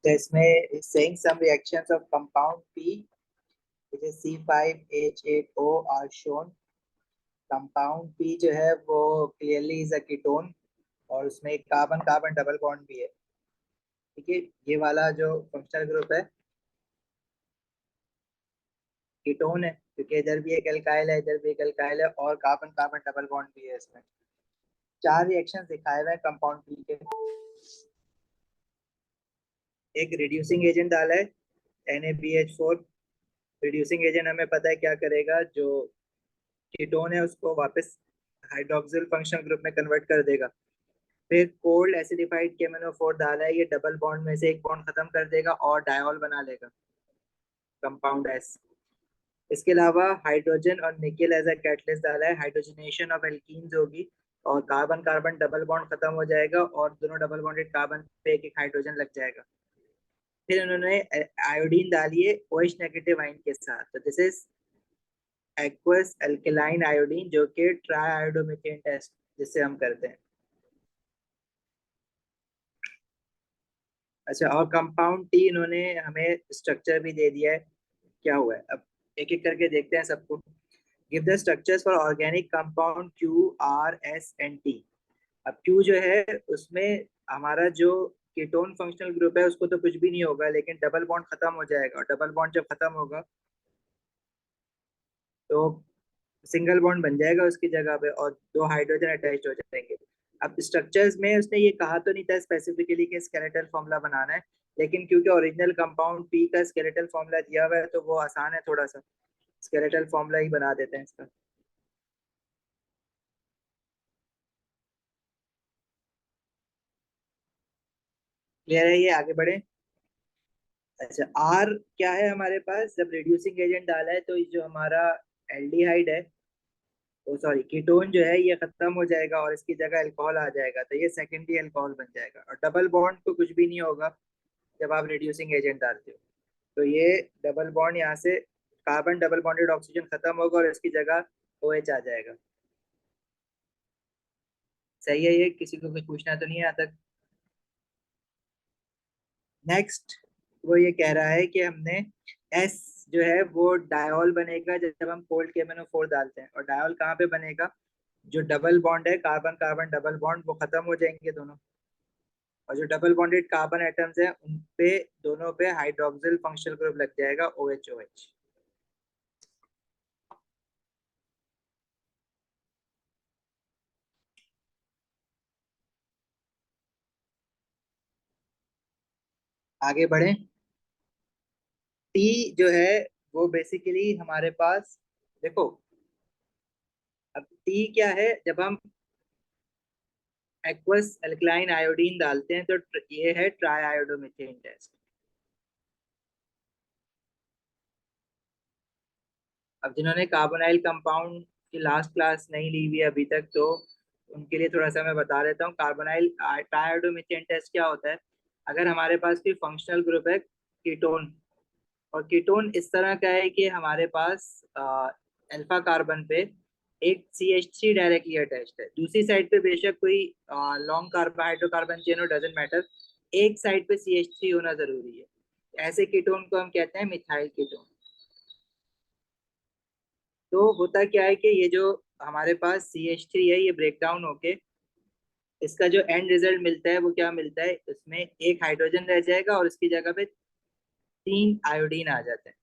तो इसमें saying some reactions of compound P which is C5H8O are shown. Compound P जो है वो क्लियरली इज अ कीटोन और उसमें एक कार्बन कार्बन डबल बॉन्ड भी है। ठीक है, ये वाला जो फंक्शनल ग्रुप है कीटोन है क्योंकि इधर भी एक एल्काइल है, इधर भी एक एल्काइल है और कार्बन कार्बन डबल बॉन्ड भी है। इसमें चार रिएक्शन दिखाए हुए हैं कंपाउंड P के। एक रिड्यूसिंग एजेंट डाला है NaBH4। रिड्यूसिंग एजेंट हमें पता है क्या करेगा, जो कीटोन है उसको वापस हाइड्रोक्सिल फंक्शनल ग्रुप में कन्वर्ट कर देगा। फिर कोल्ड एसिडिफाइड KMnO4 डाला है, ये डबल बॉन्ड में से एक बॉन्ड खत्म कर देगा और डायॉल बना लेगा कंपाउंड एस। इसके अलावा हाइड्रोजन और निकेल एज अ कैटलिस्ट डाला है, हाइड्रोजनेशन ऑफ एल्कीन्स होगी और कार्बन कार्बन डबल बॉन्ड खत्म हो जाएगा और दोनों डबल बॉन्डेड कार्बन पे एक एक हाइड्रोजन लग जाएगा। फिर उन्होंने आयोडीन डाली है OH नेगेटिव आयन के साथ, तो this is aqueous alkaline iodine जो कि ट्राई आयोडोमीथेन टेस्ट जिससे हम करते हैं। अच्छा, और कंपाउंड टी इन्होंने हमें स्ट्रक्चर भी दे दिया है, क्या हुआ है अब एक एक करके देखते हैं सबको। Give the structures for organic compound QRS and T। अब Q जो है उसमें हमारा जो कीटोन फंक्शनल ग्रुप है उसको तो कुछ भी नहीं होगा, लेकिन डबल बॉन्ड खत्म हो जाएगा और डबल बॉन्ड जब खत्म होगा तो सिंगल बॉन्ड बन जाएगा उसकी जगह पे और दो हाइड्रोजन अटैच हो जाएंगे। अब स्ट्रक्चर्स में उसने ये कहा तो नहीं था स्पेसिफिकली कि स्केलेटल फॉर्मूला बनाना है, लेकिन क्योंकि ओरिजिनल कंपाउंड पी का स्केलेटल फॉर्मूला दिया हुआ है तो वो आसान है, थोड़ा सा स्केलेटल फॉर्मूला ही बना देते हैं इसका। क्लियर है, ये आगे बढ़े। अच्छा, आर क्या है हमारे पास, जब रिड्यूसिंग एजेंट डाला है तो ये जो हमारा एल्डिहाइड है, ओ सॉरी कीटोन जो है ये खत्म हो जाएगा और इसकी जगह अल्कोहल आ जाएगा, तो ये सेकेंडरी अल्कोहल बन जाएगा और डबल बॉन्ड तो कुछ भी नहीं होगा जब आप रिड्यूसिंग एजेंट डालते हो। तो ये डबल बॉन्ड यहाँ से कार्बन डबल बॉन्डेड ऑक्सीजन खत्म होगा और इसकी जगह OH आ जाएगा। सही है, ये किसी को कुछ पूछना तो नहीं है यहाँ तक। नेक्स्ट वो ये कह रहा है कि हमने एस जो है वो डायोल बनेगा जब हम कोल्ड KMnO4 डालते हैं, और डायोल कहाँ पे बनेगा, जो डबल बॉन्ड है कार्बन कार्बन डबल बॉन्ड वो खत्म हो जाएंगे दोनों, और जो डबल बॉन्डेड कार्बन एटम्स हैं उन पे दोनों पे हाइड्रोक्सिल फंक्शनल ग्रुप लग जाएगा OH। आगे बढ़े। टी जो है वो बेसिकली हमारे पास, देखो अब टी क्या है, जब हम एक्वस एल्कलाइन आयोडीन डालते हैं तो ये है ट्राई आयोडोमीथेन टेस्ट। अब जिन्होंने कार्बोनाइल कंपाउंड की लास्ट क्लास नहीं ली हुई है अभी तक, तो उनके लिए थोड़ा सा मैं बता देता हूँ कार्बोनाइल ट्राई आयोडोमीथेन टेस्ट क्या होता है। अगर हमारे पास कोई फंक्शनल ग्रुप है कीटोन, और कीटोन इस तरह का है कि हमारे पास अल्फा कार्बन पे एक CH3 डायरेक्टली अटैच्ड है, दूसरी साइड पे बेशक कोई लॉन्ग कार्बन हाइड्रोकार्बन चेन हो, डजेंट मैटर, एक साइड पे CH3 होना जरूरी है। ऐसे कीटोन को हम कहते हैं मिथाइल कीटोन। तो होता क्या है कि ये जो हमारे पास CH3 है ये ब्रेक डाउन होके इसका जो एंड रिजल्ट मिलता है वो क्या मिलता है, इसमें एक हाइड्रोजन रह जाएगा और इसकी जगह पे तीन आयोडीन आ जाते हैं।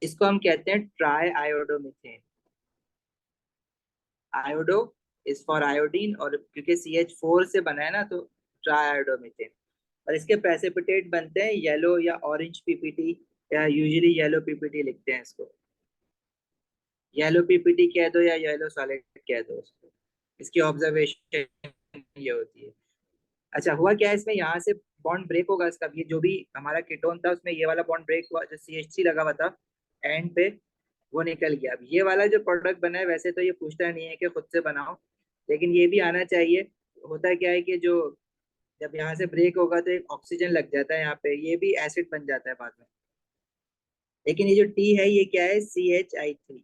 इसको हम कहते हैं triiodomethane. Iodo is for iodine, और क्योंकि CH4 से बना है ना तो ट्राई आयोडोमीथेन। और इसके प्रेसिपिटेट बनते हैं येलो या ऑरेंज PPT, या यूजुअली येलो PPT लिखते हैं इसको। येलो PPT कह दो या येलो सॉलिड कह दो उसको, इसकी ऑब्जर्वेशन ये होती है। अच्छा, हुआ क्या है इसमें, यहाँ से बॉन्ड ब्रेक होगा इसका, ये जो भी हमारा कीटोन था उसमें ये वाला बॉन्ड ब्रेक हुआ, जो CH3 लगा हुआ था एंड पे वो निकल गया। अब ये वाला जो प्रोडक्ट बना है वैसे तो ये पूछता नहीं है कि खुद से बनाओ, लेकिन ये भी आना चाहिए। होता क्या है कि जो जब यहाँ से ब्रेक होगा तो एक ऑक्सीजन लग जाता है यहाँ पे, ये भी एसिड बन जाता है बाद में। लेकिन ये जो टी है ये क्या है, CHI3।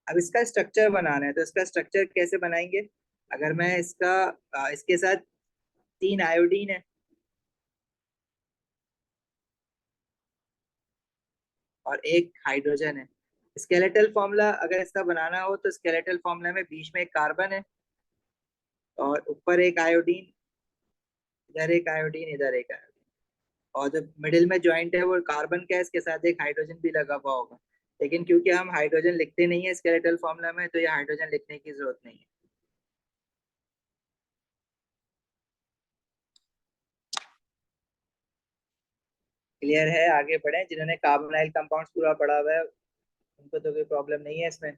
अब इसका स्ट्रक्चर बनाना है, तो इसका स्ट्रक्चर कैसे बनाएंगे। अगर मैं इसका इसके साथ तीन आयोडीन है, और एक हाइड्रोजन है। स्केलेटल फॉर्मूला अगर इसका बनाना हो तो स्केलेटल फॉर्मूला में बीच में एक कार्बन है और ऊपर एक आयोडीन, इधर एक आयोडीन, इधर एक आयोडीन, और जो मिडिल में ज्वाइंट है वो कार्बन का है, इसके साथ एक हाइड्रोजन भी लगा हुआ होगा। लेकिन क्योंकि हम हाइड्रोजन लिखते नहीं है स्केलेटल फॉर्मूला में, तो ये हाइड्रोजन लिखने की जरूरत नहीं है। क्लियर है? आगे बढ़े। जिन्होंने कार्बोनाइल कंपाउंड्स पूरा पढ़ा हुआ है उनको तो कोई प्रॉब्लम नहीं है इसमें।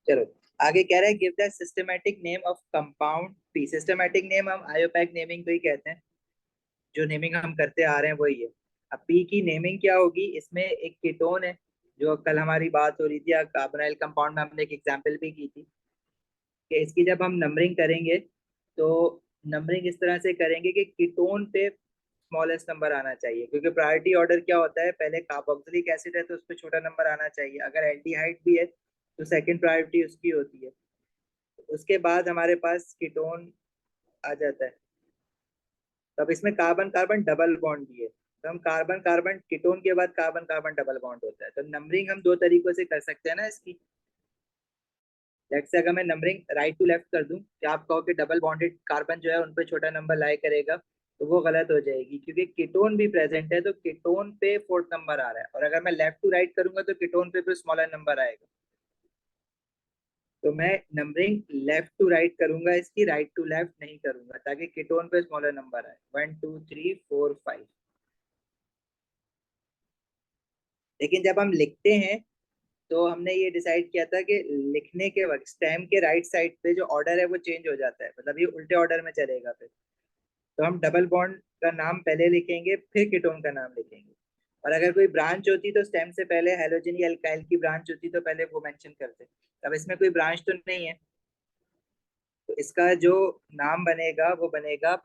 चलो आगे कह रहा है give the systematic name of compound P. Systematic name हम आयोपैक नेमिंग को ही कहते हैं, जो नेमिंग हम करते आ रहे हैं वही है। अब पी की नेमिंग क्या होगी? इसमें एक कीटोन है, जो कल हमारी बात हो रही थी कार्बोनाइल कंपाउंड में, हमने एक एग्जांपल भी की थी कि इसकी जब हम नंबरिंग करेंगे तो नंबरिंग इस तरह से करेंगे कि कीटोन पे स्मॉलेस्ट नंबर आना चाहिए, क्योंकि प्रायोरिटी ऑर्डर क्या होता है, पहले कार्बोक्सिलिक एसिड है तो उस पर छोटा नंबर आना चाहिए, अगर एल्डिहाइड भी है तो सेकंड प्रायोरिटी उसकी होती है, उसके बाद हमारे पास कीटोन आ जाता है। तब इसमें कार्बन कार्बन डबल बॉन्ड भी है, तो हम कार्बन कार्बन कीटोन के बाद कार्बन कार्बन डबल बॉन्ड होता है, तो नंबरिंग हम दो तरीकों से कर सकते हैं ना इसकी। लेट्स से अगर मैं नंबरिंग राइट टू लेफ्ट कर दूं, कि आप कहो कि डबल बॉन्डेड कार्बन जो है उन पे छोटा नंबर लाई करेगा, तो वो गलत हो जाएगी, क्योंकि कीटोन भी प्रेजेंट है तो कीटोन पे फोर्थ नंबर आ रहा है, और अगर मैं लेफ्ट टू राइट करूंगा तो कीटोन पे फिर स्मॉलर नंबर आएगा। तो मैं नंबरिंग लेफ्ट टू राइट करूंगा इसकी, राइट टू लेफ्ट नहीं करूंगा, ताकि कीटोन पे स्मॉलर नंबर आए, 1 2 3 4 5। लेकिन जब हम लिखते हैं तो हमने ये डिसाइड किया था कि लिखने के वक्त स्टेम के राइट साइड पे जो ऑर्डर है वो चेंज हो जाता है, मतलब ये उल्टे ऑर्डर में चलेगा फिर। तो हम डबल बॉन्ड का नाम पहले लिखेंगे फिर कीटोन का नाम लिखेंगे, और अगर कोई ब्रांच होती तो स्टेम से पहले हेलोजन या अल्काइल की ब्रांच होती तो पहले वो मेंशन करते। अब इसमें कोई ब्रांच तो नहीं है, तो इसका जो नाम बनेगा वो बनेगा,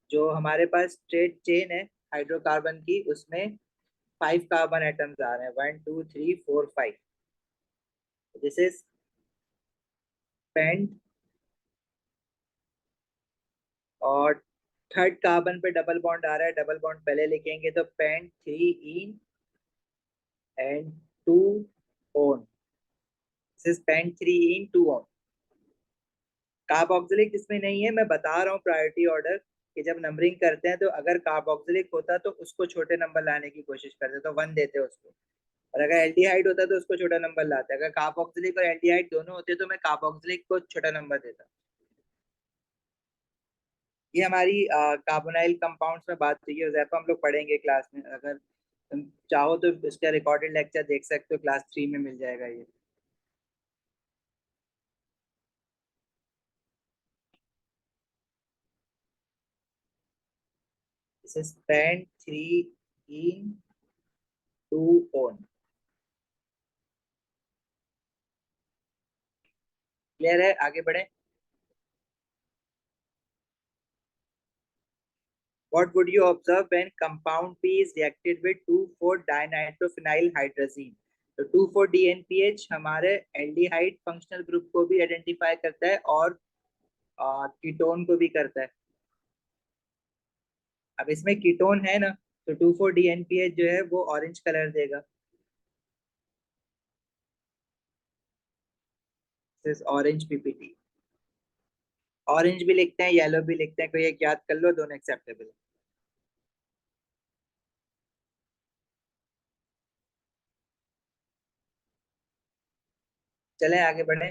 जो हमारे पास स्ट्रेट चेन है हाइड्रोकार्बन की, उसमें 5 कार्बन एटम्स आ रहे हैं, 1 2 3 4 5। दिस इज पेंट, और थर्ड कार्बन पे डबल बॉन्ड आ रहा है, डबल बॉन्ड पहले लिखेंगे तो pent 3 ene and 2 one. This is pent 3 ene 2 one. Carboxylic इसमें नहीं है, मैं बता रहा हूँ प्रायोरिटी ऑर्डर, कि जब नंबरिंग करते हैं तो अगर कार्बोक्सिलिक होता तो उसको छोटे नंबर लाने की कोशिश करते, तो 1 देते उसको, और अगर एल्डिहाइड होता तो उसको छोटा नंबर लाते, अगर कार्बोक्सिलिक और एल्डिहाइड दोनों होते तो मैं कार्बोक्सिलिक को छोटा नंबर देता। ये हमारी कार्बोनाइल कंपाउंड्स में बात हुई है, ज़ैफा हम लोग पढ़ेंगे क्लास में, अगर तुम चाहो तो इसका रिकॉर्डेड लेक्चर देख सकते हो, क्लास 3 में मिल जाएगा ये। This is pent 3 ene 2 one. Clear है? आगे बढ़े। What would you observe when compound P is reacted with 2,4-dinitrophenyl hydrazine? तो 2,4-DNPH हमारे एल्डिहाइड फंक्शनल ग्रुप को भी आइडेंटिफाई करता है और कीटोन को भी करता है। अब इसमें कीटोन है ना, तो 2,4-DNPH जो है वो ऑरेंज कलर देगा, दिस ऑरेंज पीपीटी। ऑरेंज भी लिखते हैं, येलो भी लिखते हैं, कोई एक याद कर लो, दोनों एक्सेप्टेबल है। चलें आगे बढ़े।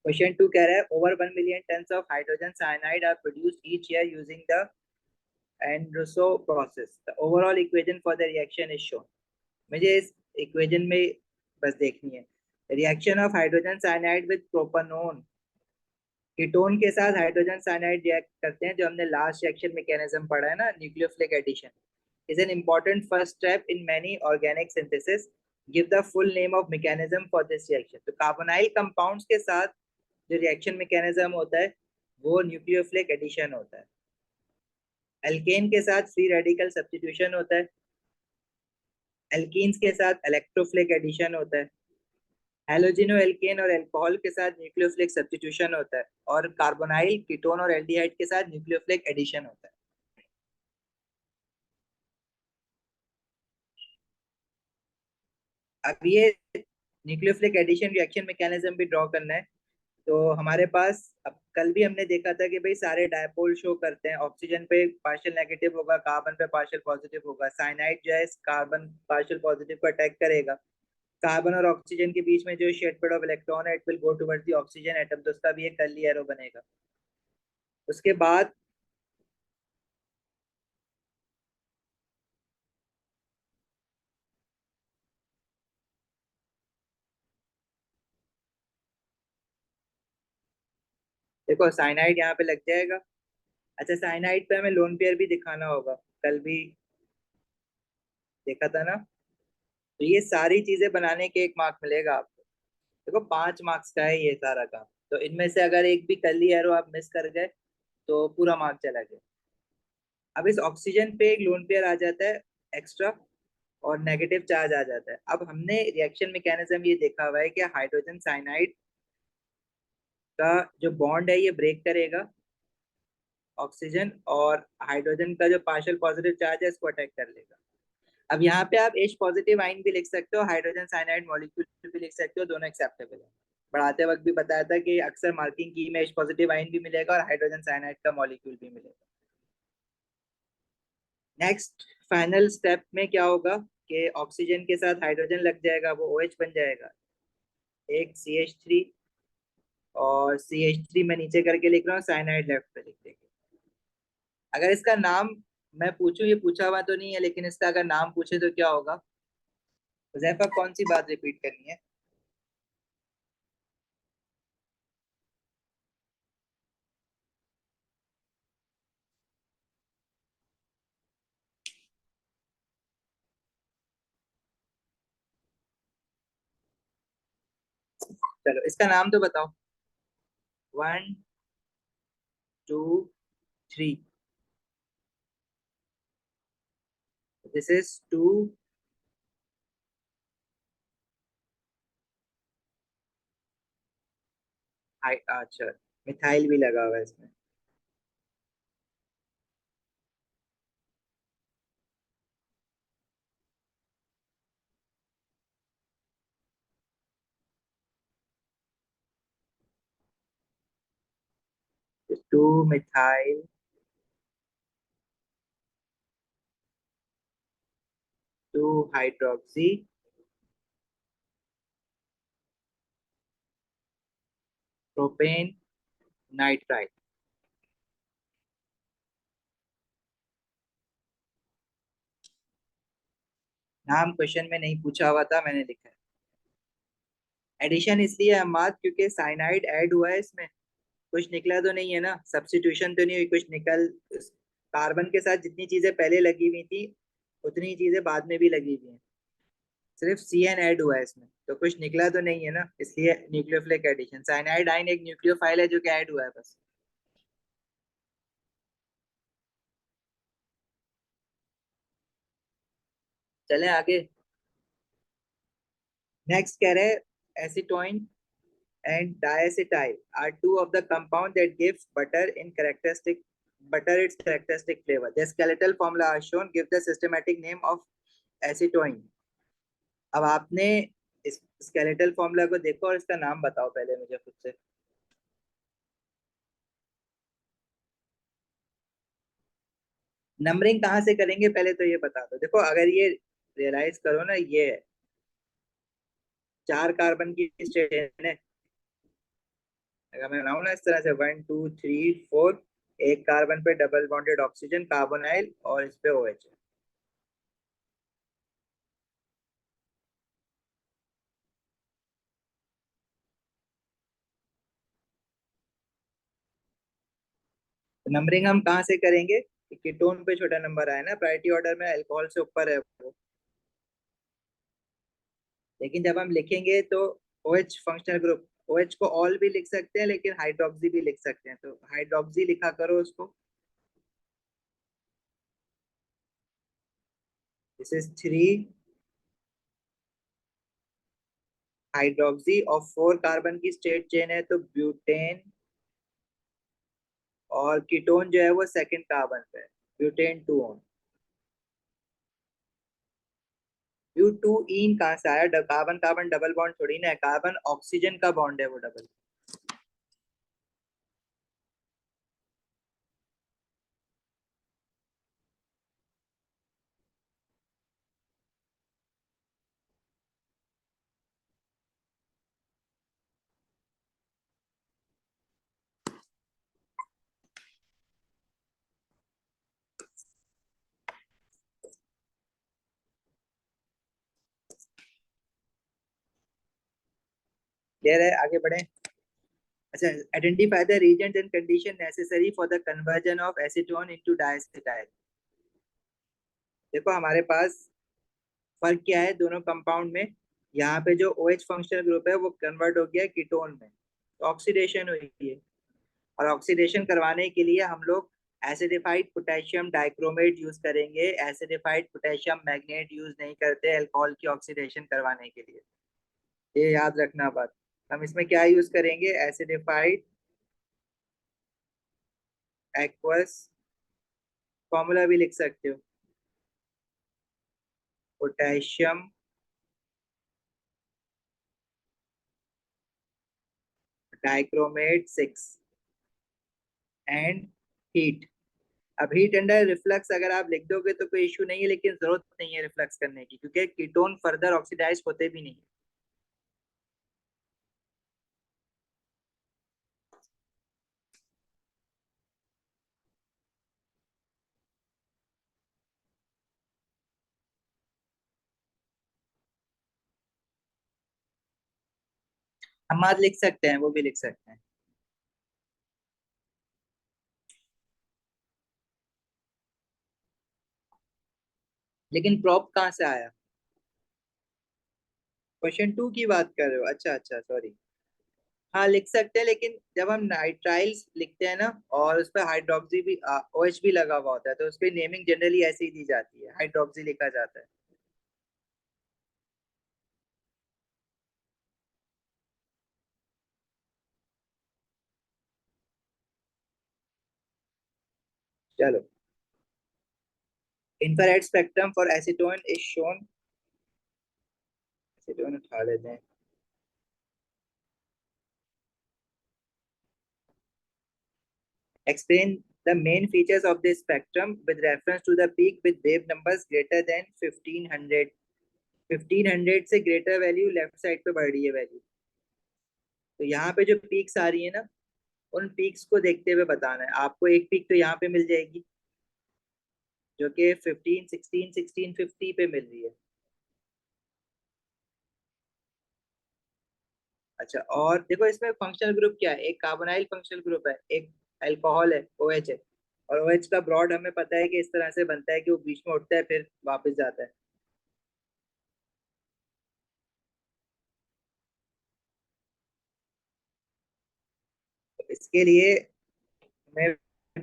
क्वेश्चन 2 कह रहा है over 1 million tons of hydrogen cyanide are produced each year using the Andrussow process, the overall equation for the reaction is shown. मुझे इस इक्वेशन में बस देखनी है, reaction of hydrogen cyanide with propanone, ketone के साथ हाइड्रोजन साइनाइड रिएक्ट करते हैं, जो हमने लास्ट रिएक्शन मैकेनिज्म पढ़ा है ना, nucleophilic addition is an important first step in many organic synthesis, give the full name of mechanism for this reaction. तो कार्बोनाइल कंपाउंड्स के साथ जो रिएक्शन मैकेनिज्म होता है वो न्यूक्लियोफिलिक एडिशन होता है। एल्केन के साथ फ्री रेडिकल सब्स्टिट्यूशन होता है, एल्कीन्स के साथ इलेक्ट्रोफिलिक एडिशन होता है, हैलोजिनो एल्केन और अल्कोहल के साथ न्यूक्लियोफिलिक सब्स्टिट्यूशन होता है, और कार्बोनाइल कीटोन और एल्डिहाइड के साथ न्यूक्लियोफिलिक एडिशन होता है। अब ये न्यूक्लियोफिलिक एडिशन रिएक्शन मैकेनिज्म भी ड्रॉ करना है। तो हमारे पास, अब कल भी हमने देखा था कि भाई सारे डायपोल शो करते हैं, ऑक्सीजन पे पार्शियल नेगेटिव होगा, कार्बन पे पार्शियल पॉजिटिव होगा। साइनाइड जो है कार्बन पार्शियल पॉजिटिव को अटैक करेगा, कार्बन और ऑक्सीजन के बीच में जो शेड पेड ऑफ इलेक्ट्रॉन है it will go towards the oxygen atom, तो उसका भी एक कर्ली एरो बनेगा। उसके बाद देखो साइनाइड यहाँ पे लग जाएगा। अच्छा, साइनाइड पे हमें लोन पेयर भी दिखाना होगा, कल भी देखा था ना। तो ये सारी चीजें बनाने के एक मार्क मिलेगा आपको। देखो 5 मार्क्स का है ये सारा काम। तो इनमें से अगर एक भी कर्ली एरो आप मिस कर गए तो पूरा मार्क चला गया। अब इस ऑक्सीजन पे एक लोन पेयर आ जाता है एक्स्ट्रा, और नेगेटिव चार्ज आ जाता है। अब हमने रिएक्शन मैकेनिज्म ये देखा हुआ है कि हाइड्रोजन साइनाइड का जो बॉन्ड है ये ब्रेक करेगा ऑक्सीजन, और हाइड्रोजन का जो पार्शियल पॉजिटिव चार्ज है इसको अटैक कर लेगा। अब यहाँ पे आप H पॉजिटिव आइन भी लिख सकते हो, हाइड्रोजन साइनाइड मॉलिक्यूल भी लिख सकते हो, दोनों एक्सेप्टेबल है। पढ़ाते वक्त भी बताया था कि अक्सर मार्किंग की में H पॉजिटिव आइन भी मिलेगा और हाइड्रोजन साइनाइड का मॉलिक्यूल भी मिलेगा। नेक्स्ट फाइनल स्टेप में क्या होगा कि ऑक्सीजन के साथ हाइड्रोजन लग जाएगा, वो OH बन जाएगा, एक CH3, और CH3 मैं नीचे करके लिख रहा हूँ, साइनाइड लेफ्ट पे लिख देंगे। अगर इसका नाम मैं पूछूं, ये पूछा हुआ तो नहीं है, लेकिन इसका अगर नाम पूछे तो क्या होगा? हुज़ैफा कौन सी बात रिपीट करनी है? चलो इसका नाम तो बताओ। 1 2 3। This is two. अच्छा, मिथाइल भी लगा हुआ है इसमें। 2 मिथाइल 2 हाइड्रोक्सी प्रोपेन नाइट्राइल। नाम क्वेश्चन में नहीं पूछा हुआ था, मैंने लिखा है। एडिशन इसलिए है मात क्योंकि साइनाइड ऐड हुआ है इसमें, कुछ निकला तो नहीं है ना, सब्स्टिट्यूशन तो नहीं हुई कुछ निकल। कार्बन के साथ जितनी चीजें पहले लगी हुई थी उतनी चीजें बाद में भी लगी हुई हैं, सिर्फ CN ऐड हुआ है इसमें, तो कुछ निकला तो नहीं है ना, इसलिए न्यूक्लियोफिलिक एडिशन। साइनाइड आइन एक न्यूक्लियोफाइल है जो कि ऐड हुआ है बस। चलें आगे। नेक्स्ट कह रहे हैं एसीटोइन and diacetyl are two of the compound that gives butter its characteristic flavor. The skeletal formula are shown give the systematic name of acetoin. अब आपने इस स्केलेटल फॉर्मूला को देखो और इसका नाम बताओ पहले मुझे खुद से। नंबरिंग कहाँ से करेंगे पहले तो ये बता दो। देखो अगर ये रियलाइज करो ना, ये 4 कार्बन की चेन है। अगर मैं बनाऊँ ना इस तरह से 1 2 3 4, एक कार्बन पे डबल बॉन्डेड ऑक्सीजन कार्बोनाइल और इस पे OH है। तो नंबरिंग हम कहाँ से करेंगे? कीटोन पे छोटा नंबर आया ना, प्रायोरिटी ऑर्डर में अल्कोहल से ऊपर है वो। लेकिन जब हम लिखेंगे तो OH फंक्शनल ग्रुप, OH को ऑल भी लिख सकते हैं लेकिन हाइड्रोक्सी भी लिख सकते हैं, तो हाइड्रोक्सी लिखा करो उसको। दिस इज 3 हाइड्रोक्सी और 4 कार्बन की स्ट्रेट चेन है, तो ब्यूटेन और कीटोन जो है वो सेकंड कार्बन पे है, ब्यूटेन 2 ऑन। ब्यू 2 इन कहाँ से आया? कार्बन कार्बन डबल बॉन्ड थोड़ी ना है, कार्बन ऑक्सीजन का बॉन्ड है वो डबल। क्लियर है? आगे बढ़े। अच्छा, identify the region and condition necessary for the conversion of acetone into diacetyl. देखो हमारे पास फर्क क्या है दोनों कंपाउंड में। यहाँ पे जो OH फंक्शनल ग्रुप है वो कन्वर्ट हो गया है कीटोन में, तो ऑक्सीडेशन हुई है। और ऑक्सीडेशन करवाने के लिए हम लोग एसिडिफाइड पोटेशियम डाइक्रोमेट यूज करेंगे, एसिडिफाइड पोटेशियम मैग्नेट यूज नहीं करते अल्कोहल की ऑक्सीडेशन करवाने के लिए। ये याद रखना बात। हम इसमें क्या यूज करेंगे? एसिडिफाइड एक्वस, फॉर्मूला भी लिख सकते हो, पोटेशियम डाइक्रोमेट 6 एंड हीट। अब हीट अंडर रिफ्लक्स अगर आप लिख दोगे तो कोई इशू नहीं है, लेकिन जरूरत नहीं है रिफ्लक्स करने की, क्योंकि कीटोन फर्दर ऑक्सीडाइज होते भी नहीं। हम आज लिख सकते हैं, वो भी लिख सकते हैं। लेकिन प्रॉप कहाँ से आया? क्वेश्चन 2 की बात कर रहे हो? अच्छा अच्छा, सॉरी। हाँ लिख सकते हैं, लेकिन जब हम नाइट्राइल्स लिखते हैं ना और उस पर हाइड्रोक्सी भी OH भी लगा हुआ होता है, तो उसकी नेमिंग जनरली ऐसे ही दी जाती है, हाइड्रोक्सी लिखा जाता है। चलो, infrared spectrum for acetone is shown. Acetone उठा लेते हैं। Explain the main features of this spectrum with reference to the peak with wave numbers greater than 1500। 1500 से ग्रेटर वैल्यू लेफ्ट साइड पे बढ़ रही है वैल्यू। तो यहाँ पे जो पीक्स आ रही है ना, उन पीक्स को देखते हुए बताना है आपको। एक पीक तो यहाँ पे मिल जाएगी जो कि 15 16 1650 पे मिल रही है। अच्छा, और देखो इसमें फंक्शनल ग्रुप क्या है, एक कार्बोनाइल फंक्शनल ग्रुप है, एक अल्कोहल है, OH है। और OH का ब्रॉड हमें पता है कि इस तरह से बनता है कि वो बीच में उठता है फिर वापस जाता है। तो इसके लिए हमें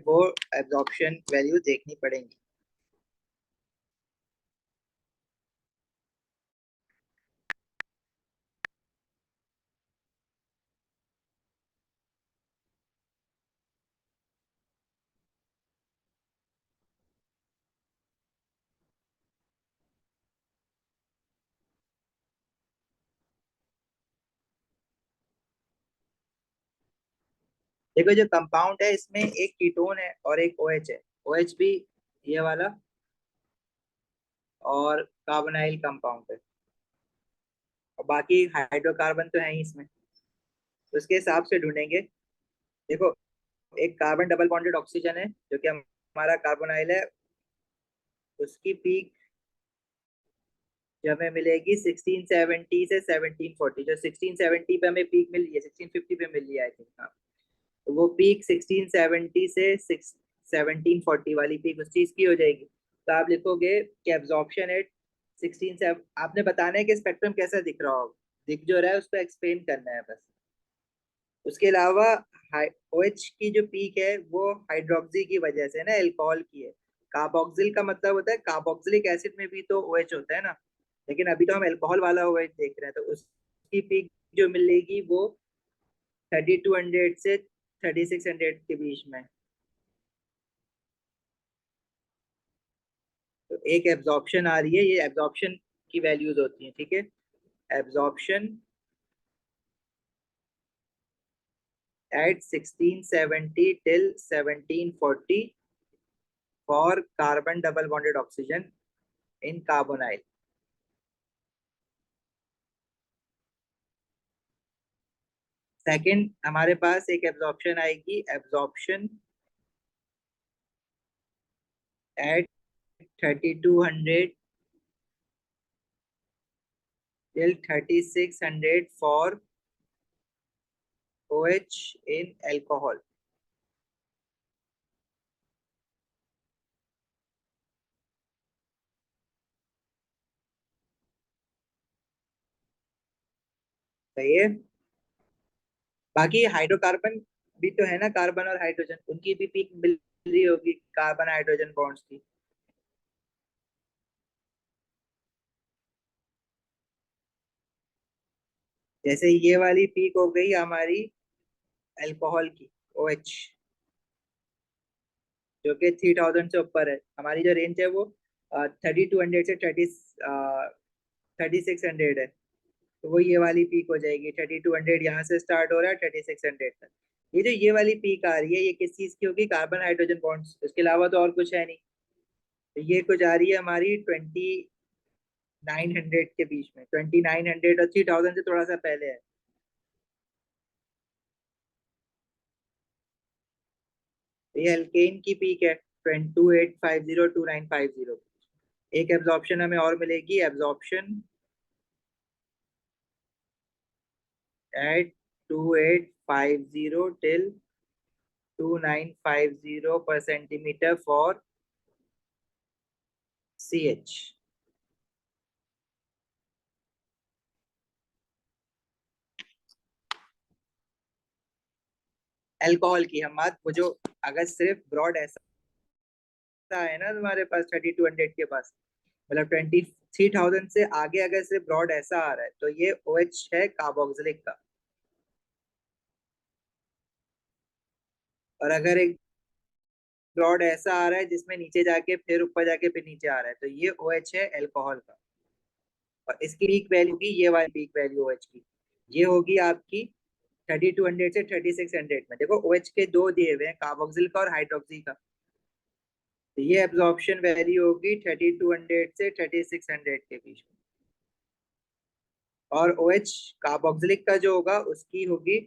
वो एब्जॉर्प्शन वैल्यू देखनी पड़ेंगी। देखो जो कंपाउंड है इसमें एक कीटोन है और एक OH है। OH भी ये वाला, और कार्बोनाइल कंपाउंड है, और बाकी हाइड्रोकार्बन तो है ही इसमें। तो उसके हिसाब से ढूंढेंगे। देखो, एक कार्बन डबल बॉन्डेड ऑक्सीजन है जो कि हमारा कार्बोनाइल है, उसकी पीक जो हमें मिलेगी 1670 से 1740। जो 1670 पे हमें पीक मिल रही है, 1650 पे मिल रही है आई थिंक, हाँ। तो वो पीक 1670 से 1740 वाली पीक उस चीज की हो जाएगी। तो आप लिखोगे कि एब्जॉर्प्शन एट 16 से, आपने बताना है कि स्पेक्ट्रम कैसा दिख रहा होगा, दिख जो रहा है उसको एक्सप्लेन करना है बस। उसके अलावा OH की जो पीक है वो हाइड्रोक्सी की वजह से ना, अल्कोहल की है। कार्बोक्सिल का मतलब होता है कार्बोक्सिलिक एसिड में भी तो OH होता है ना, लेकिन अभी तो हम अल्कोहल वाला OH देख रहे हैं, तो उसकी पीक जो मिलेगी वो 3200 से 3600 के बीच में। तो एक एब्जॉर्प्शन आ रही है, ये एब्जॉर्प्शन की वैल्यूज होती हैं, ठीक है। Absorption at 1670 till 1740 for carbon double bonded oxygen in carbonyl. Second हमारे पास एक एब्जॉर्प्शन आएगी, absorption at 3200 till 3600 for OH in alcohol। सही है। बाकी हाइड्रोकार्बन भी तो है ना, कार्बन और हाइड्रोजन, उनकी भी पीक मिल रही होगी कार्बन हाइड्रोजन बॉन्ड्स की। जैसे ये वाली पीक हो गई हमारी अल्कोहल की, OH, जो कि 3000 से ऊपर है। हमारी जो रेंज है वो 3200 से 3600 है। तो वो ये वाली पीक हो जाएगी, 3200 यहाँ से स्टार्ट हो रहा है 3600 तक। ये जो ये वाली पीक आ रही है, ये किस चीज की होगी? कार्बन हाइड्रोजन बॉन्ड्स, इसके अलावा तो और कुछ है नहीं। तो ये कुछ आ रही है हमारी 2900 के बीच में, 2900 और 3000 से थोड़ा सा पहले है। तो ये एल्केन की पीक है 2850 2950। एक एब्जॉर्प्शन हमें और मिलेगी, एब्जॉर्प्शन एट 2850 टिल 2950 पर सेंटीमीटर फॉर CH। अल्कोहल की हम बात, वो जो अगर सिर्फ ब्रॉड ऐसा है ना तुम्हारे पास 3200 के पास, मतलब 23,000 से आगे अगर सिर्फ ब्रॉड ऐसा आ रहा है, तो ये OH है कार्बोक्सिलिक का। और अगर एक ब्रॉड ऐसा आ रहा है जिसमें नीचे जाके फिर ऊपर जाके फिर नीचे आ रहा है, तो ये OH है अल्कोहल का। और इसकी पीक वैल्यू की, ये वाली पीक वैल्यू OH की, ये होगी आपकी 3200 से 3600 में। देखो OH के दो दिए हुए हैं, कार्बोक्सिल का और हाइड्रोक्सी का। तो ये एब्जॉर्प्शन वैल्यू होगी 3200 से 3600 के बीच में। और OH कार्बोक्सिलिक का जो होगा उसकी होगी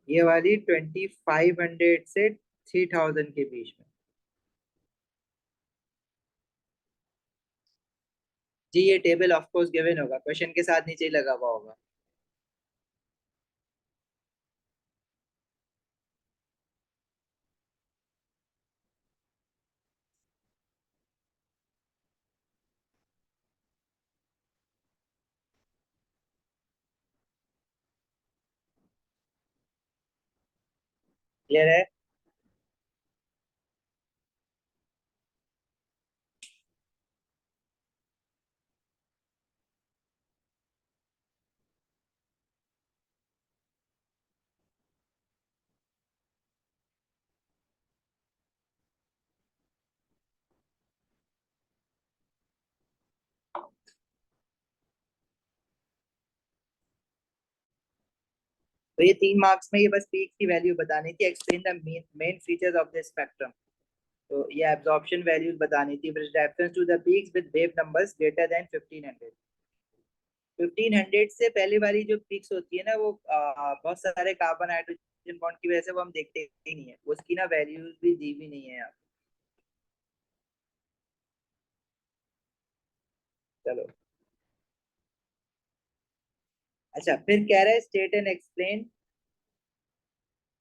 ये वाली 2500 से 3000 के बीच में। जी ये टेबल ऑफ कोर्स गिवन होगा, क्वेश्चन के साथ नीचे ही लगा हुआ होगा। क्लियर है? तो ये 3 मार्क्स में ये बस पीक की वैल्यू बतानी थी, explain the main features of the spectrum. तो ये एब्जॉर्प्शन वैल्यूज बतानी थी with reference to the peaks with wave numbers greater than 1500। 1500 से पहले वाली जो पीक्स होती है ना, वो बहुत सारे कार्बन हाइड्रोजन बॉन्ड की वजह से वो हम देखते ही नहीं है, उसकी ना वैल्यूज भी दी भी नहीं है यहाँ। चलो, अच्छा फिर कह रहा है state and explain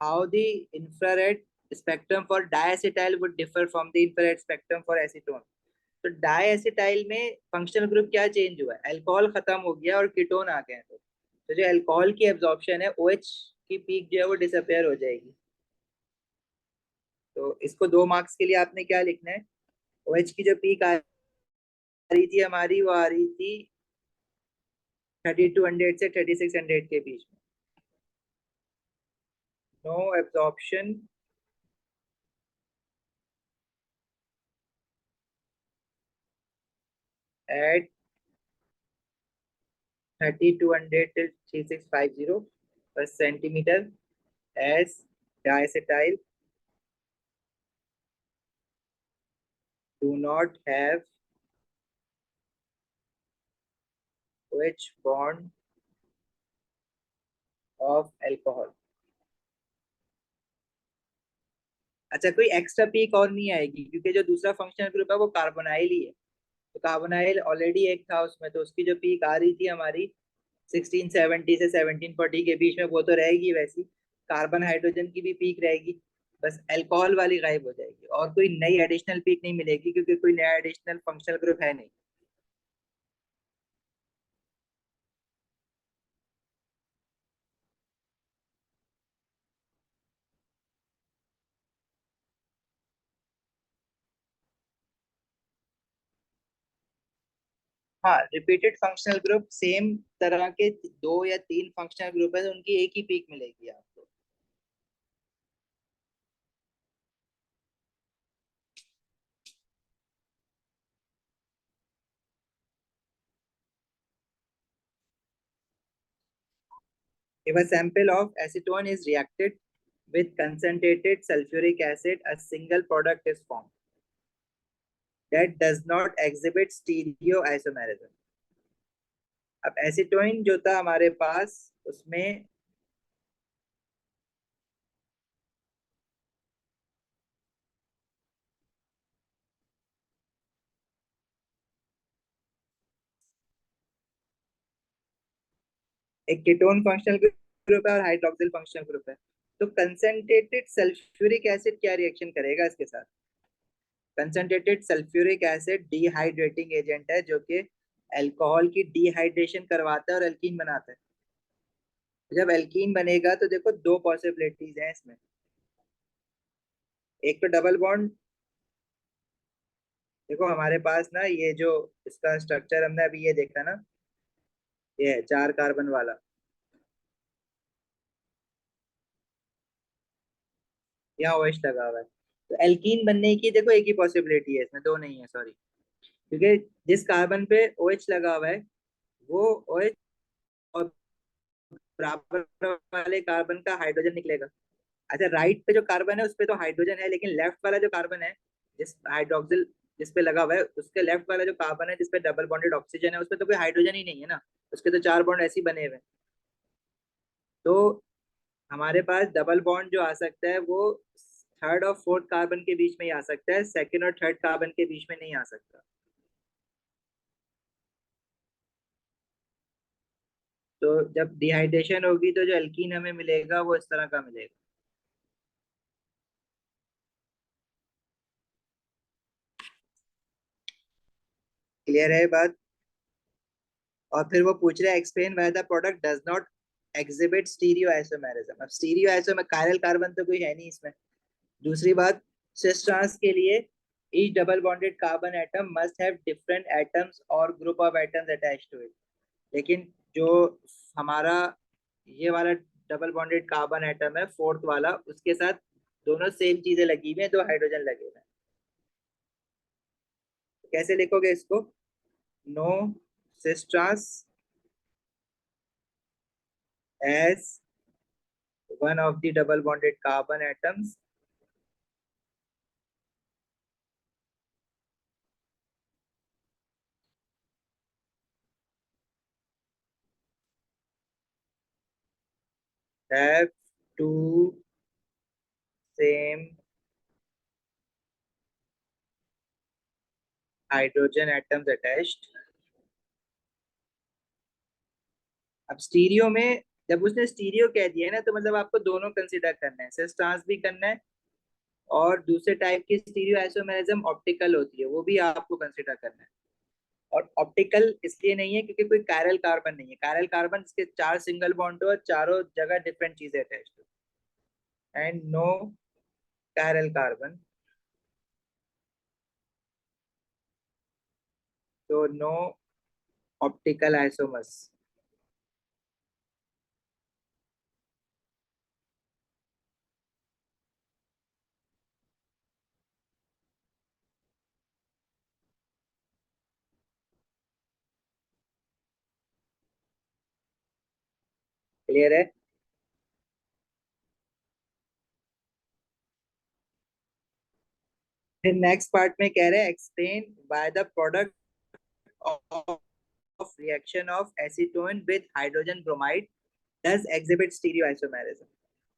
how the infrared spectrum for diacetyl would differ from the infrared spectrum for acetone. तो डायएसिटाइल में फंक्शनल ग्रुप क्या चेंज हुआ है? अल्कोहल खत्म हो गया और कीटोन आ गए हैं। तो जो अल्कोहल की एब्जॉर्प्शन है, OH की पीक जो है वो डिसअपेयर हो जाएगी। तो इसको 2 मार्क्स के लिए आपने क्या लिखना है? OH की जो पीक आ रही थी हमारी, वो आ रही थी 3200 से 3600 के बीच में। No absorption at 3200 till 3650 per centimeter as diacetyl do not have OH bond of alcohol। अच्छा, कोई एक्स्ट्रा पीक और नहीं आएगी क्योंकि जो दूसरा फंक्शनल ग्रुप है वो कार्बोनाइल ही है। तो कार्बोनाइल ऑलरेडी एक था उसमें, तो उसकी जो पीक आ रही थी हमारी 1670 से 1740 के बीच में, वो तो रहेगी वैसी। कार्बन हाइड्रोजन की भी पीक रहेगी, बस अल्कोहल वाली गायब हो जाएगी और कोई नई एडिशनल पीक नहीं मिलेगी क्योंकि कोई नया एडिशनल फंक्शनल ग्रुप है नहीं। हाँ, रिपीटेड फंक्शनल ग्रुप सेम तरह के दो या तीन फंक्शनल ग्रुप है तो उनकी एक ही पीक मिलेगी आपको। If a sample of acetone is reacted with concentrated sulfuric acid, a single product is formed that does not exhibit stereoisomerism। अब एसिटोइन जो था हमारे पास, उसमें एक कीटोन फंक्शनल ग्रुप है और हाइड्रोक्सिल फंक्शनल ग्रुप है। तो कंसंट्रेटेड सल्फ्यूरिक एसिड क्या रिएक्शन करेगा इसके साथ? Concentrated sulphuric acid dehydrating agent है जो कि अल्कोहल की डिहाइड्रेशन करवाता है और एल्कीन बनाता है। जब एल्कीन बनेगा तो देखो दो पॉसिबिलिटीज हैं इसमें। एक तो डबल बॉन्ड, देखो हमारे पास ना ये जो इसका स्ट्रक्चर हमने अभी ये देखा ना, ये है 4 कार्बन वाला। यहाँ OH लगा हुआ है, तो एल्कीन बनने की देखो एक ही पॉसिबिलिटी है इसमें, दो नहीं है, सॉरी। क्योंकि जिस कार्बन पे OH लगा हुआ है वो OH, और बराबर वाले कार्बन का हाइड्रोजन निकलेगा। अच्छा, राइट पे जो कार्बन है उस पे तो हाइड्रोजन है, लेकिन लेफ्ट वाला जो कार्बन है, जिस हाइड्रोक्सिल जिस पे लगा हुआ है, उसके लेफ्ट वाला जो कार्बन है जिस पे डबल बॉन्डेड ऑक्सीजन है, उस पे तो कोई हाइड्रोजन ही नहीं है ना। उसके तो 4 बॉन्ड ऐसे ही बने हुए हैं। तो हमारे पास डबल बॉन्ड जो आ सकता है वो थर्ड और फोर्थ कार्बन के बीच में ही आ सकता है, सेकंड और थर्ड कार्बन के बीच में नहीं आ सकता। तो जब डिहाइड्रेशन होगी तो जो एल्कीन हमें मिलेगा वो इस तरह का मिलेगा। क्लियर है ये बात? और फिर वो पूछ रहा है explain why the product does not exhibit stereo isomerism. अब स्टीरियो आइसोमर कायरल कार्बन तो कोई है नहीं इसमें। दूसरी बात, सिस ट्रांस के लिए each double bonded carbon atom must have different atoms और group of atoms attached to it। लेकिन जो हमारा ये वाला डबल बॉन्डेड कार्बन एटम है फोर्थ वाला, उसके साथ दोनों सेम चीजें लगी हुई हैं, दो हाइड्रोजन लगे हुए हैं। तो कैसे लिखोगे इसको? No cis trans as one of the double bonded carbon atoms have two same hydrogen atoms attached। अब स्टीरियो में, जब उसने स्टीरियो कह दिया है ना, तो मतलब आपको दोनों कंसीडर करना है, सिस ट्रांस भी करना है, और दूसरे टाइप की स्टीरियो आइसोमेरिज्म ऑप्टिकल होती है वो भी आपको कंसीडर करना है। और ऑप्टिकल इसलिए नहीं है क्योंकि कोई कायरल कार्बन नहीं है। कायरल कार्बन इसके 4 सिंगल बॉन्ड हो और चारों जगह डिफरेंट चीजें अटैच्ड हो, एंड नो कायरल कार्बन तो नो ऑप्टिकल आइसोमर्स। क्लियर है? फिर नेक्स्ट पार्ट में कह रहे हैं explain by the product of reaction of acetone with hydrogen bromide does exhibit stereo isomerism.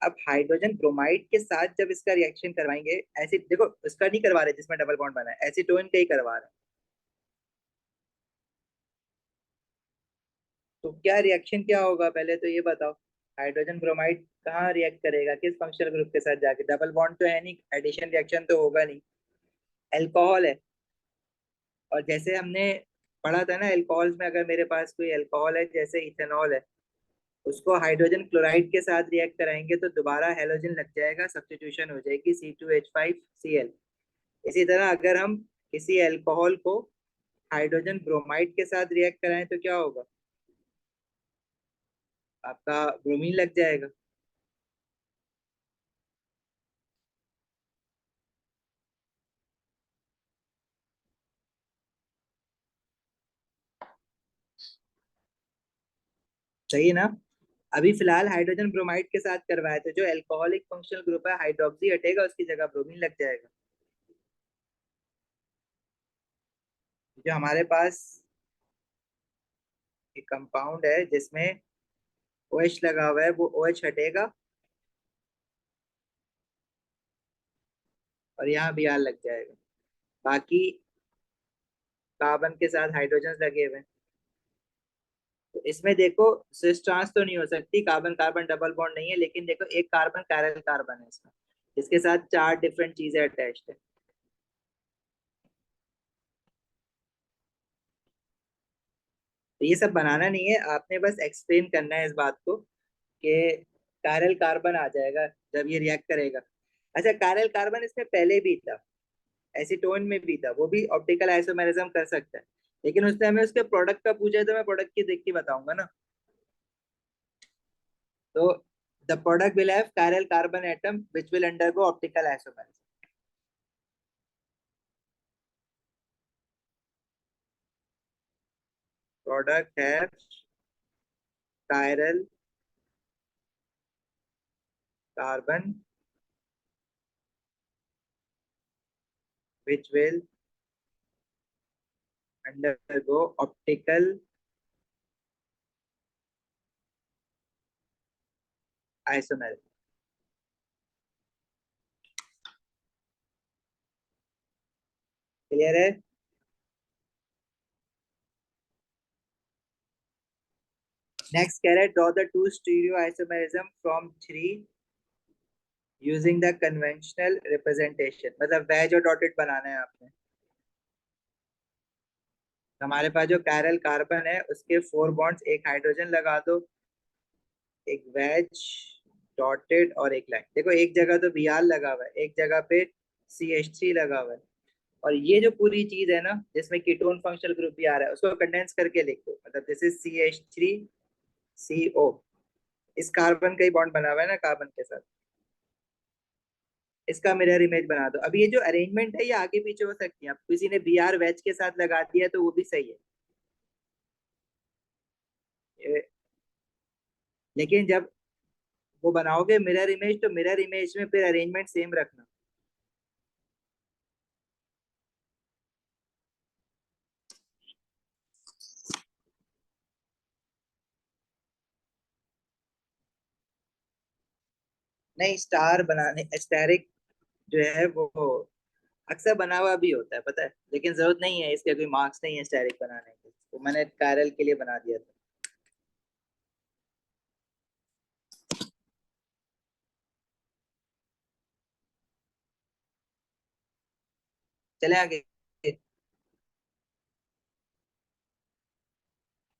अब हाइड्रोजन ब्रोमाइड के साथ जब इसका रिएक्शन करवाएंगे, ऐसे देखो इसका नहीं करवा रहे जिसमें डबल बॉन्ड बना है, एसीटोन का ही करवा रहे हैं। तो क्या रिएक्शन क्या होगा पहले तो ये बताओ। हाइड्रोजन ब्रोमाइड कहाँ रिएक्ट करेगा, किस फंक्शनल ग्रुप के साथ जाके? डबल बॉन्ड तो है नहीं, एडिशन रिएक्शन तो होगा नहीं, अल्कोहल है। और जैसे हमने पढ़ा था ना अल्कोहल्स में, अगर मेरे पास कोई अल्कोहल है जैसे इथेनॉल है, उसको हाइड्रोजन क्लोराइड के साथ रिएक्ट कराएंगे तो दोबारा हेलोजन लग जाएगा, सब्स्टिट्यूशन हो जाएगी C2H5Cl। इसी तरह अगर हम किसी अल्कोहल को हाइड्रोजन ब्रोमाइड के साथ रिएक्ट कराएं तो क्या होगा? आपका ब्रोमीन लग जाएगा। सही है ना? अभी फिलहाल हाइड्रोजन ब्रोमाइड के साथ करवाया तो जो अल्कोहलिक फंक्शनल ग्रुप है हाइड्रोक्सी हटेगा, उसकी जगह ब्रोमीन लग जाएगा। जो हमारे पास एक कंपाउंड है जिसमें OH लगा हुआ है, वो OH हटेगा और यहाँ Br लग जाएगा। बाकी कार्बन के साथ हाइड्रोजन लगे हुए हैं। तो इसमें देखो सिस ट्रांस तो नहीं हो सकती, कार्बन कार्बन डबल बॉन्ड नहीं है, लेकिन देखो एक कार्बन पैरेलल कार्बन है इसमें, इसके साथ चार डिफरेंट चीजें अटैच्ड है। तो ये सब बनाना नहीं है, आपने बस एक्सप्लेन करना है इस बात को कि पैरेलल कार्बन आ जाएगा जब ये रिएक्ट करेगा। अच्छा, पैरेलल कार्बन इसमें पहले भी था, एसीटोन में भी था, वो भी ऑप्टिकल आइसोमेरिज्म कर सकता है, लेकिन उसने हमें उसके प्रोडक्ट का पूछा है तो मैं प्रोडक्ट की देख के बताऊंगा ना। तो the product will have chiral carbon atom which will undergo optical isomerism. Product have chiral carbon which will undergo optical isomerism. Clear है? नेक्स्ट कह रहे हैं draw the two stereo isomerism from three using the conventional representation. मतलब वैज और dotted बनाना है आपने। हमारे पास जो कैरल कार्बन है उसके 4 बॉन्ड्स, एक हाइड्रोजन लगा दो, एक वेज, डॉटेड और एक लाइन। देखो एक जगह तो Br लगा हुआ है, एक जगह पे CH3 लगा हुआ है, और ये जो पूरी चीज है ना जिसमें कीटोन फंक्शनल ग्रुप भी आ रहा है उसको कंडेंस करके लिख दो। मतलब दिस इज CH3CO। इस कार्बन का ही बॉन्ड बना हुआ है ना कार्बन के साथ, इसका मिरर इमेज बना दो। अब ये जो अरेंजमेंट है ये आगे पीछे हो सकती है, अब किसी ने Br वेज के साथ लगा दिया तो वो भी सही है। लेकिन जब वो बनाओगे मिरर इमेज तो मिरर इमेज में फिर अरेंजमेंट सेम रखना। नहीं, स्टार बनाने एस्टेरिक जो है वो अक्सर बना हुआ भी होता है पता है, लेकिन जरूरत नहीं है, इसके कोई मार्क्स नहीं है स्टेरिक बनाने के, तो मैंने कायरल के लिए बना दिया था। चले आगे।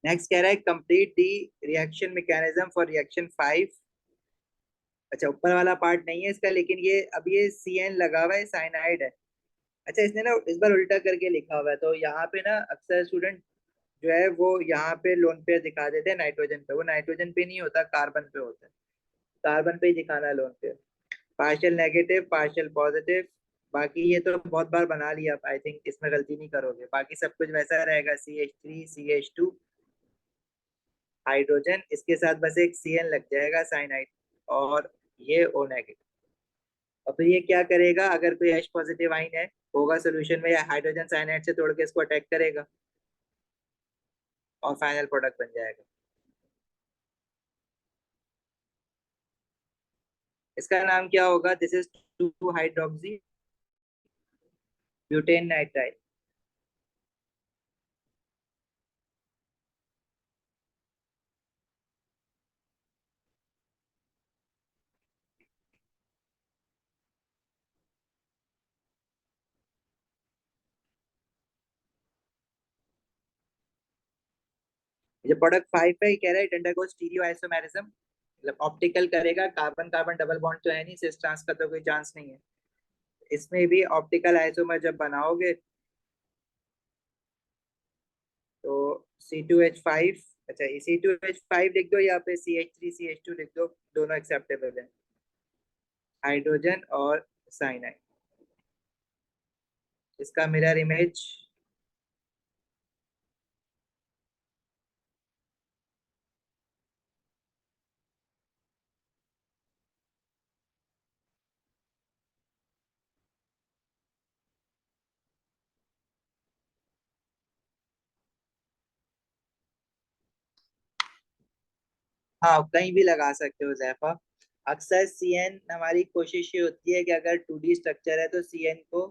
नेक्स्ट कह रहा है complete the reaction mechanism for reaction 5। अच्छा ऊपर वाला पार्ट नहीं है इसका, लेकिन ये अब ये CN लगा हुआ है, साइनाइड है, अच्छा, इसने ना इस बार उल्टा करके लिखा हुआ है, तो यहाँ पे ना अक्सर स्टूडेंट जो है वो यहाँ पे लोन पेयर दिखा देते हैं नाइट्रोजन पे, वो नाइट्रोजन पे नहीं होता, कार्बन पे होता है। कार्बन पे ही दिखाना है lone pair. Partial negative, partial positive. बाकी ये तो बहुत बार बना लिया, आई थिंक इसमें गलती नहीं करोगे, बाकी सब कुछ वैसा रहेगा, CH3 CH2 हाइड्रोजन, इसके साथ बस एक CN लग जाएगा साइनाइड, और ये O नेगेटिव। और फिर ये क्या करेगा, अगर कोई H पॉजिटिव आइन है होगा सोल्यूशन में, या हाइड्रोजन साइनाइड से तोड़ के इसको अटैक करेगा और फाइनल प्रोडक्ट बन जाएगा। इसका नाम क्या होगा, this is 2 hydroxy butane nitrile. ये प्रोडक्ट 5 है, ये कह रहा है इट अंडरगोज स्टीरियो आइसोमेरिज्म, मतलब ऑप्टिकल करेगा, कार्बन कार्बन डबल बॉन्ड तो है नहीं, सिस ट्रांस का तो कोई चांस नहीं है। इसमें भी ऑप्टिकल आइसोमर जब बनाओगे तो C2H5, अच्छा ये C2H5 लिख दो, यहाँ पे CH3 CH2 लिख दो, दोनों एक्सेप्टेबल है, हाइड्रोजन और साइनाइड। इसका मिरर इमेज, हाँ कहीं भी लगा सकते हो जैफा। अक्सर CN, हमारी कोशिश ये होती है कि अगर 2D स्ट्रक्चर है तो CN को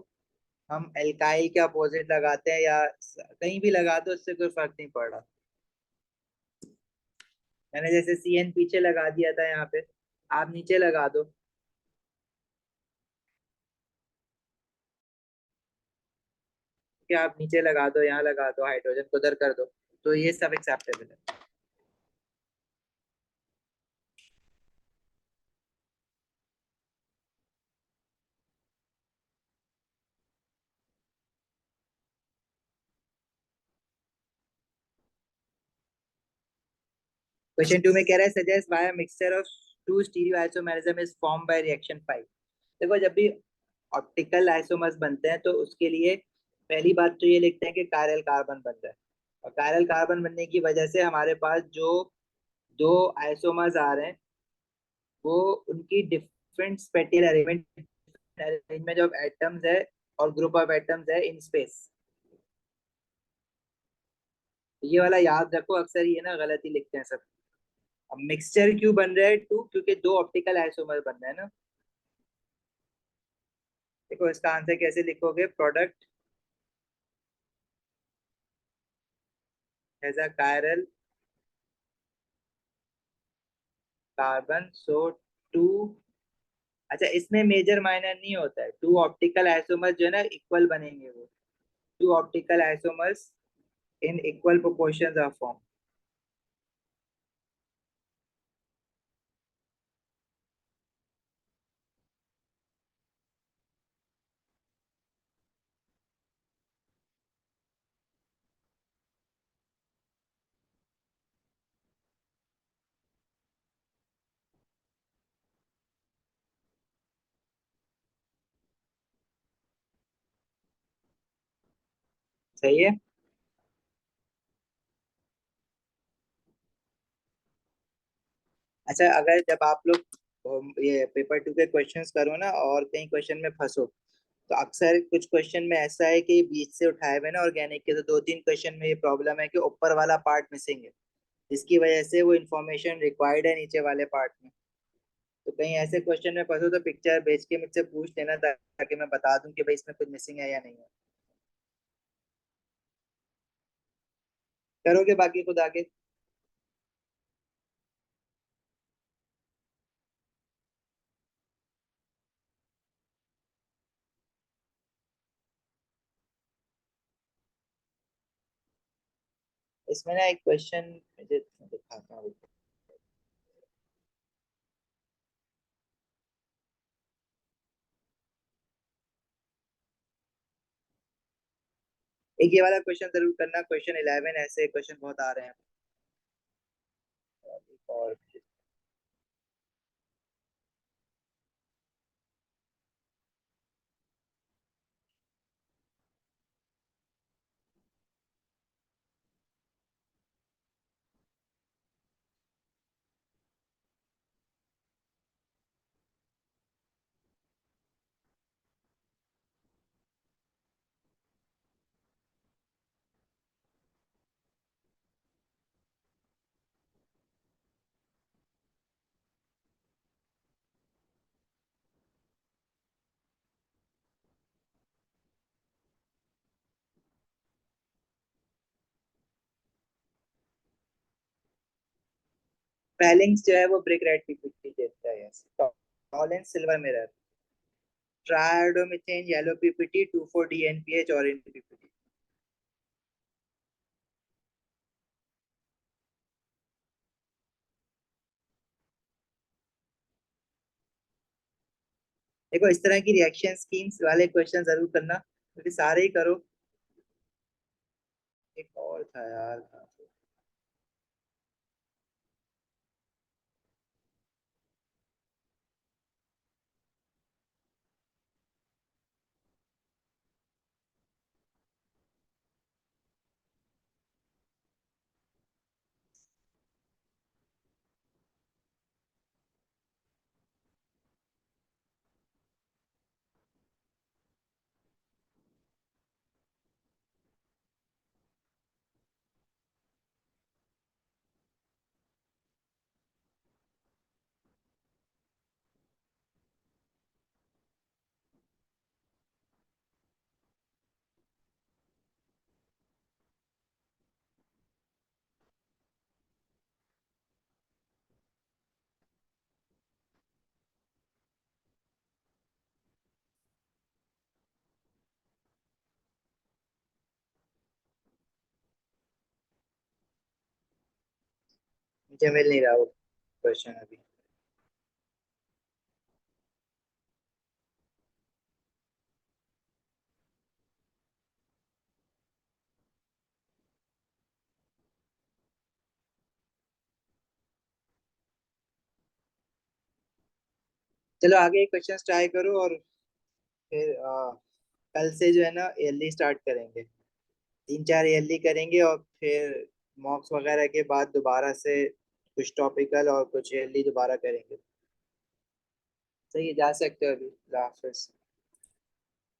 हम एल्काइल के अपोजिट लगाते हैं, या कहीं भी लगा दो, उससे कोई फर्क नहीं पड़ रहा। मैंने जैसे CN पीछे लगा दिया था यहाँ पे, आप नीचे लगा दो, कि आप नीचे लगा दो, यहाँ लगा दो, हाइड्रोजन को उधर कर दो, तो ये सब एक्सेप्टेबल है। क्वेश्चन 2 में कह रहा है suggest why a mixture of two stereo isomerism is form by reaction 5। देखो जब भी ऑप्टिकल आइसोमर्स बनते हैं तो उसके लिए पहली बात तो ये लिखते हैं कि कायरल कार्बन बन रहा है, और कायरल कार्बन बनने की वजह से हमारे पास जो दो आइसोमर्स आ रहे हैं वो उनकी different spatial arrangement, arrangement of atoms है और ग्रुप ऑफ एटम्स है इन स्पेस। ये वाला याद रखो, अक्सर ये ना गलती लिखते हैं सब। अब मिक्सचर क्यों बन रहा है टू, क्योंकि दो ऑप्टिकल आइसोमर बन रहे हैं ना। देखो इसका आंसर कैसे लिखोगे, product as a chiral carbon, so two, अच्छा इसमें मेजर माइनर नहीं होता है, टू ऑप्टिकल आइसोमर्स जो है ना इक्वल बनेंगे वो, two optical isomers in equal proportions of form. सही है। अच्छा अगर जब आप लोग ये पेपर 2 के क्वेश्चंस करो ना और कहीं क्वेश्चन में फंसो, तो अक्सर कुछ क्वेश्चन में ऐसा है कि बीच से उठाए हुए ना ऑर्गेनिक के, तो 2-3 क्वेश्चन में ये प्रॉब्लम है कि ऊपर वाला पार्ट मिसिंग है, जिसकी वजह से वो इन्फॉर्मेशन रिक्वायर्ड है नीचे वाले पार्ट में। तो कहीं ऐसे क्वेश्चन में फंसो तो पिक्चर भेज के मुझसे पूछ लेना, ताकि मैं बता दूं कि भाई इसमें कुछ मिसिंग है या नहीं है। करोगे बाकी खुद आगे। इसमें ना एक क्वेश्चन मुझे दिखाता हूँ। एक ये वाला क्वेश्चन जरूर करना, क्वेश्चन 11, ऐसे क्वेश्चन बहुत आ रहे हैं। और फैलिंग्स जो है वो ब्रिक रेड पीपीटी देता है, yes. Tollens silver mirror, triiodomethane yellow PPT, 2,4-DNPH orange PPT. देखो इस तरह की रिएक्शन स्कीम्स वाले क्वेश्चन जरूर करना, क्योंकि सारे ही करो। एक और था यार। मुझे मिल नहीं रहा वो क्वेश्चन अभी। चलो आगे क्वेश्चन ट्राई करो, और फिर कल से जो है ना ईयरली स्टार्ट करेंगे। 3-4 ईयरली करेंगे, और फिर मॉक्स वगैरह के बाद दोबारा से कुछ टॉपिकल और कुछ ईयरली दोबारा करेंगे। सही है, जा सकते हो अभी। अल्लाह हाफिज।